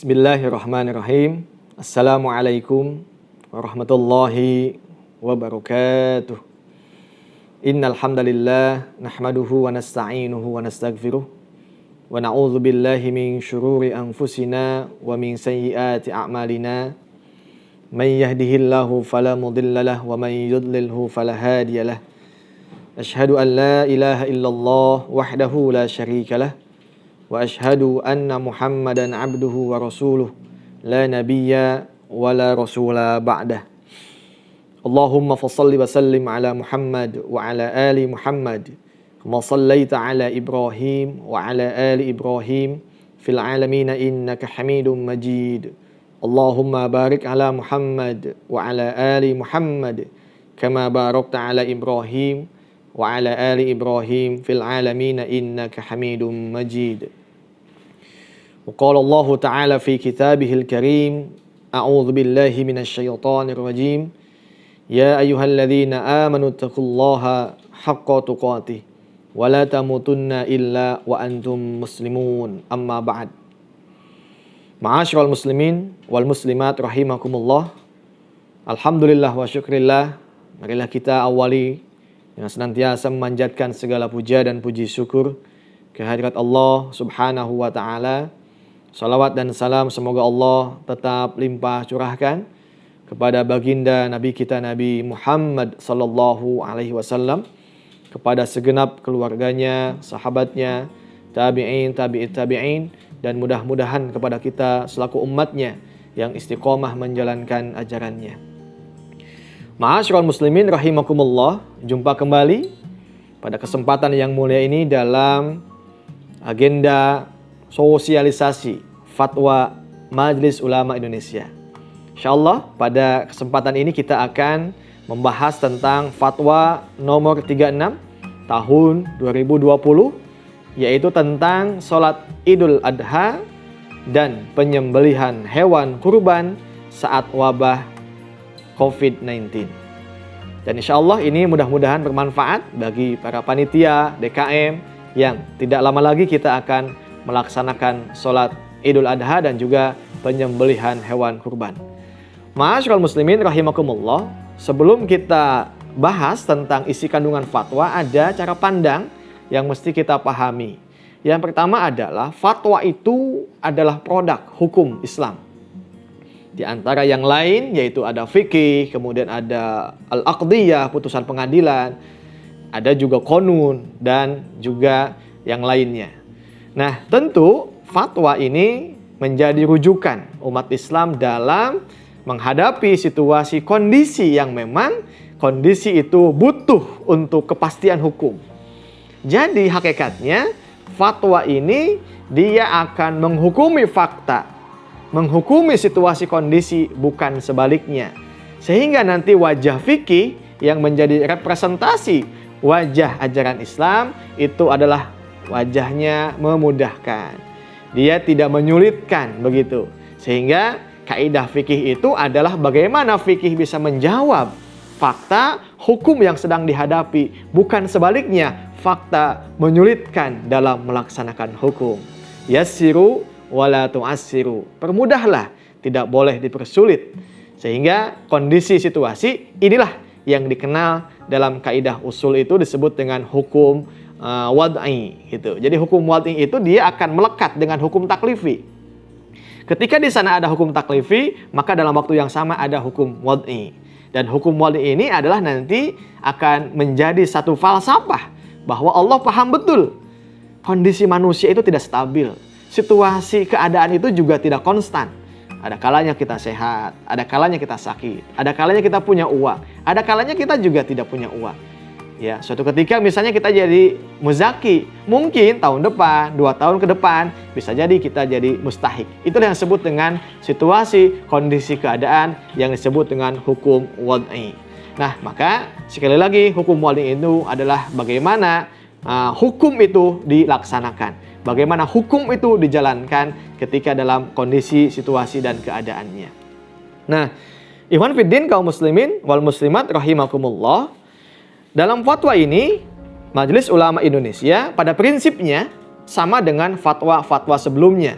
Bismillahirrahmanirrahim. Assalamualaikum warahmatullahi wabarakatuh. Innal hamdalillah nahmaduhu wa nasta'inuhu wa nastaghfiruh wa na'udzu billahi min syururi anfusina wa min sayyiati a'malina. May yahdihillahu fala mudhillalah wa may yudlilhu fala hadiyalah. Asyhadu an la ilaha illallah wahdahu la syarikalah wa asyhadu anna Muhammadan abduhu wa rasuluh la nabiyya wa la rasula ba'dah. Allahumma fassalli wa sallim ala Muhammad wa ala ali Muhammad kama sallaita ala Ibrahim wa ala ali Ibrahim fil alamin innaka Hamidum Majid. Allahumma barik ala Muhammad wa ala ali Muhammad kama barakta ala Ibrahim wa ala ali Ibrahim fil alamin innaka Hamidum Majid. Wa qala Allah ta'ala fi kitabihil karim, a'udzu billahi minasy syaithanir rajim. Ya ayyuhalladzina amanu taqullaha haqqa tuqatih wa la tamutunna illa wa antum muslimun. Amma ba'd. Ma'asyiral muslimin wal muslimat rahimakumullah. Alhamdulillah wa syukrillah. Marilah kita awali dengan senantiasa memanjatkan segala puja dan puji syukur kehadirat Allah Subhanahu wa taala. Salawat dan salam semoga Allah tetap limpah curahkan kepada baginda Nabi kita Nabi Muhammad sallallahu alaihi wasallam, kepada segenap keluarganya, sahabatnya, tabi'in, tabi'it tabi'in, dan mudah-mudahan kepada kita selaku umatnya yang istiqomah menjalankan ajarannya. Ma'asyiral muslimin rahimakumullah, jumpa kembali pada kesempatan yang mulia ini dalam agenda sosialisasi fatwa Majelis Ulama Indonesia. Insyaallah pada kesempatan ini kita akan membahas tentang fatwa nomor 36 tahun 2020, yaitu tentang sholat Idul Adha dan penyembelihan hewan kurban saat wabah COVID-19. Dan insyaallah ini mudah-mudahan bermanfaat bagi para panitia DKM yang tidak lama lagi kita akan melaksanakan sholat Idul Adha dan juga penyembelihan hewan kurban. Ma'asyiral muslimin rahimakumullah, sebelum kita bahas tentang isi kandungan fatwa, ada cara pandang yang mesti kita pahami. Yang pertama adalah fatwa itu adalah produk hukum Islam. Di antara yang lain yaitu ada fikih, kemudian ada al-aqdiyah, putusan pengadilan, ada juga qanun dan juga yang lainnya. Nah, tentu fatwa ini menjadi rujukan umat Islam dalam menghadapi situasi kondisi yang memang kondisi itu butuh untuk kepastian hukum. Jadi hakikatnya fatwa ini dia akan menghukumi fakta, menghukumi situasi kondisi, bukan sebaliknya. Sehingga nanti wajah fikih yang menjadi representasi wajah ajaran Islam itu adalah wajahnya memudahkan. Dia tidak menyulitkan begitu. Sehingga kaidah fikih itu adalah bagaimana fikih bisa menjawab fakta hukum yang sedang dihadapi, bukan sebaliknya fakta menyulitkan dalam melaksanakan hukum. Yassiru wala tu'assiru. Permudahlah, tidak boleh dipersulit. Sehingga kondisi situasi inilah yang dikenal dalam kaidah usul itu disebut dengan hukum wad'i gitu. Jadi hukum wad'i itu dia akan melekat dengan hukum taklifi. Ketika di sana ada hukum taklifi, maka dalam waktu yang sama ada hukum wad'i. Dan hukum wad'i ini adalah nanti akan menjadi satu falsafah bahwa Allah paham betul kondisi manusia itu tidak stabil. Situasi keadaan itu juga tidak konstan. Ada kalanya kita sehat, ada kalanya kita sakit, ada kalanya kita punya uang, ada kalanya kita juga tidak punya uang. Ya, suatu ketika misalnya kita jadi muzaki, mungkin tahun depan, 2 tahun ke depan, bisa jadi kita jadi mustahik. Itulah yang disebut dengan situasi, kondisi keadaan yang disebut dengan hukum wad'i. Nah, maka sekali lagi hukum wad'i itu adalah bagaimana hukum itu dilaksanakan. Bagaimana hukum itu dijalankan ketika dalam kondisi, situasi, dan keadaannya. Nah, ikhwan fiddin kaum muslimin wal muslimat rahimakumullah, dalam fatwa ini, Majelis Ulama Indonesia pada prinsipnya sama dengan fatwa-fatwa sebelumnya.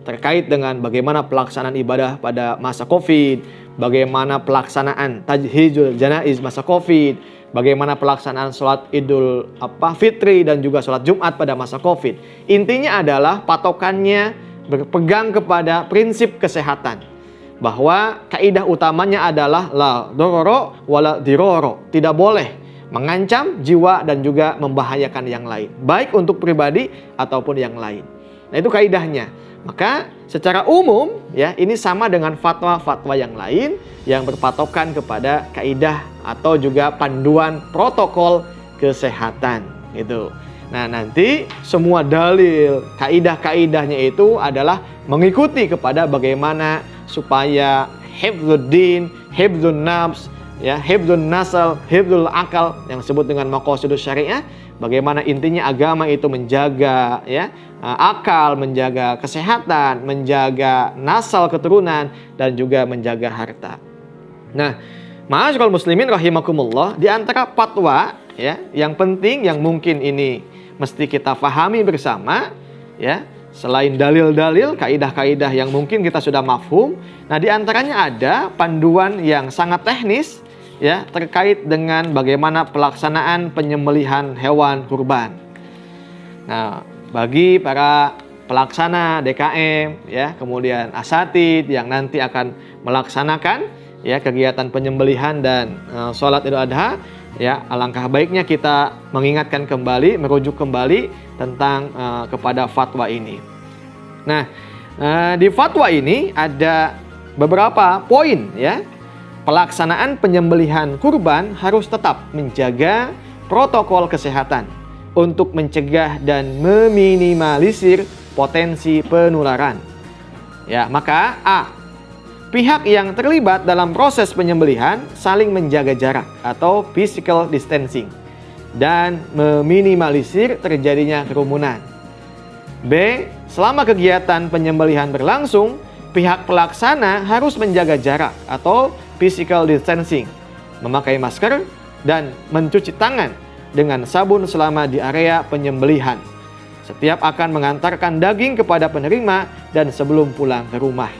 terkait dengan bagaimana pelaksanaan ibadah pada masa Covid, bagaimana pelaksanaan tajhizul janaiz masa Covid, bagaimana pelaksanaan sholat Idul Fitri dan juga sholat Jumat pada masa Covid. Intinya adalah patokannya berpegang kepada prinsip kesehatan, bahwa kaidah utamanya adalah la dororo wala diroro, tidak boleh mengancam jiwa dan juga membahayakan yang lain, baik untuk pribadi ataupun yang lain. Nah, itu kaidahnya. Maka secara umum ya, ini sama dengan fatwa-fatwa yang lain yang berpatokan kepada kaidah atau juga panduan protokol kesehatan gitu. Nah, nanti semua dalil, kaidah-kaidahnya itu adalah mengikuti kepada bagaimana supaya hifdzuddin, hifdzun nafs, ya, hifdzun nasal, hifdzul akal yang disebut dengan maqasidus syariah. Bagaimana intinya agama itu menjaga ya akal, menjaga kesehatan, menjaga nasal keturunan dan juga menjaga harta. Nah, ma'asyiral muslimin rahimakumullah, di antara fatwa ya yang penting yang mungkin ini mesti kita fahami bersama ya, selain dalil-dalil, kaidah-kaidah yang mungkin kita sudah mafhum, nah di antaranya ada panduan yang sangat teknis ya terkait dengan bagaimana pelaksanaan penyembelihan hewan kurban. Nah, bagi para pelaksana DKM ya, kemudian asatid yang nanti akan melaksanakan ya kegiatan penyembelihan dan sholat Idul Adha ya, alangkah baiknya kita mengingatkan kembali, merujuk kembali tentang kepada fatwa ini. Nah, di fatwa ini ada beberapa poin ya. Pelaksanaan penyembelihan kurban harus tetap menjaga protokol kesehatan untuk mencegah dan meminimalisir potensi penularan. Ya, maka A. Pihak yang terlibat dalam proses penyembelihan saling menjaga jarak atau physical distancing dan meminimalisir terjadinya kerumunan. B. Selama kegiatan penyembelihan berlangsung, pihak pelaksana harus menjaga jarak atau physical distancing, memakai masker, dan mencuci tangan dengan sabun selama di area penyembelihan. Setiap akan mengantarkan daging kepada penerima dan sebelum pulang ke rumah.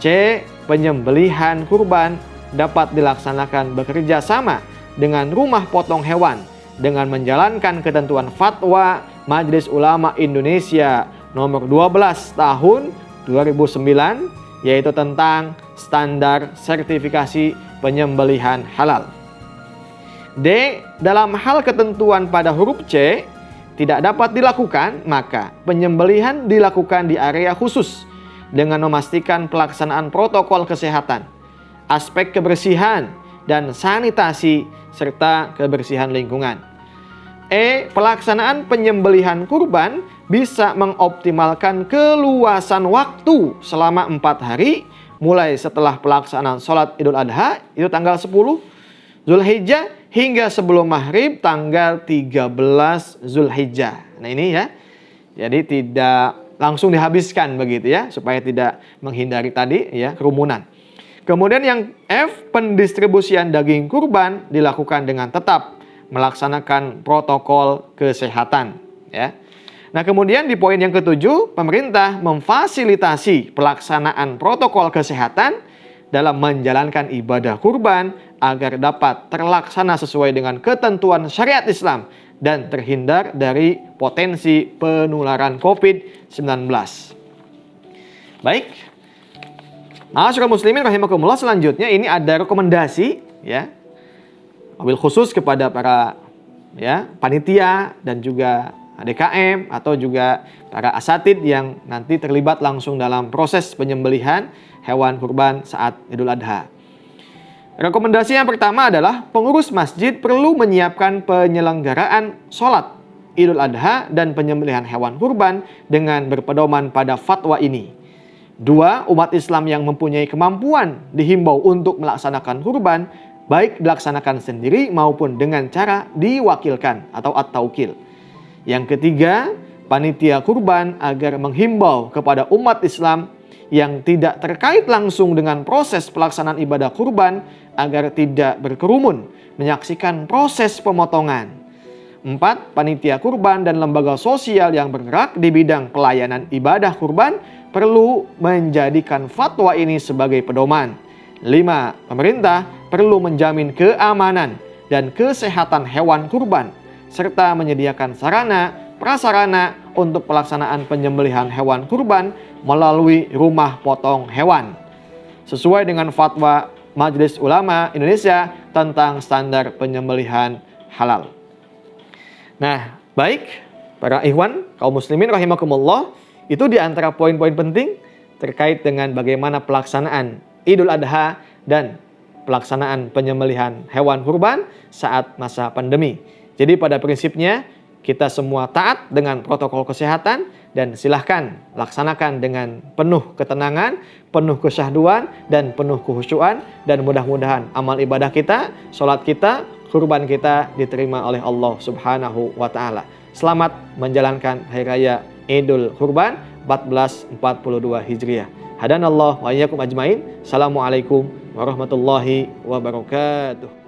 C. Penyembelihan kurban dapat dilaksanakan bekerja sama dengan rumah potong hewan dengan menjalankan ketentuan fatwa Majelis Ulama Indonesia nomor 12 tahun 2009 yaitu tentang standar sertifikasi penyembelihan halal. D. Dalam hal ketentuan pada huruf C tidak dapat dilakukan, maka penyembelihan dilakukan di area khusus dengan memastikan pelaksanaan protokol kesehatan, aspek kebersihan dan sanitasi serta kebersihan lingkungan. E. Pelaksanaan penyembelihan kurban bisa mengoptimalkan keluasan waktu selama 4 hari mulai setelah pelaksanaan sholat Idul Adha itu tanggal 10 Zulhijjah hingga sebelum maghrib tanggal 13 Zulhijjah. Nah ini ya, jadi tidak langsung dihabiskan begitu ya, supaya tidak menghindari tadi ya kerumunan. Kemudian yang F, pendistribusian daging kurban dilakukan dengan tetap melaksanakan protokol kesehatan ya. Nah, kemudian di poin yang ke-7, pemerintah memfasilitasi pelaksanaan protokol kesehatan dalam menjalankan ibadah kurban agar dapat terlaksana sesuai dengan ketentuan syariat Islam dan terhindar dari potensi penularan COVID-19. Baik. Ma'asyiral muslimin rahimakumullah, selanjutnya ini ada rekomendasi ya. Wabil khusus kepada para ya panitia dan juga DKM atau juga para asatid yang nanti terlibat langsung dalam proses penyembelihan hewan kurban saat Idul Adha. Rekomendasi yang pertama adalah pengurus masjid perlu menyiapkan penyelenggaraan sholat Idul Adha dan penyembelihan hewan kurban dengan berpedoman pada fatwa ini. 2. Umat Islam yang mempunyai kemampuan dihimbau untuk melaksanakan kurban, baik dilaksanakan sendiri maupun dengan cara diwakilkan atau at-taukil. Yang ketiga, panitia kurban agar menghimbau kepada umat Islam yang tidak terkait langsung dengan proses pelaksanaan ibadah kurban agar tidak berkerumun menyaksikan proses pemotongan. 4. Panitia kurban dan lembaga sosial yang bergerak di bidang pelayanan ibadah kurban perlu menjadikan fatwa ini sebagai pedoman. 5. Pemerintah perlu menjamin keamanan dan kesehatan hewan kurban serta menyediakan sarana prasarana untuk pelaksanaan penyembelihan hewan kurban melalui rumah potong hewan sesuai dengan fatwa Majelis Ulama Indonesia tentang standar penyembelihan halal. Nah, baik para ikhwan kaum muslimin rahimakumullah, itu di antara poin-poin penting terkait dengan bagaimana pelaksanaan Idul Adha dan pelaksanaan penyembelihan hewan kurban saat masa pandemi. Jadi pada prinsipnya kita semua taat dengan protokol kesehatan dan silahkan laksanakan dengan penuh ketenangan, penuh kesyahduan, dan penuh kehusyuan. Dan mudah-mudahan amal ibadah kita, sholat kita, kurban kita diterima oleh Allah Subhanahu wa Ta'ala. Selamat menjalankan Hari Raya Idul Kurban 1442 Hijriah. Hadanallah wa iyyakum ajmain. Assalamualaikum warahmatullahi wabarakatuh.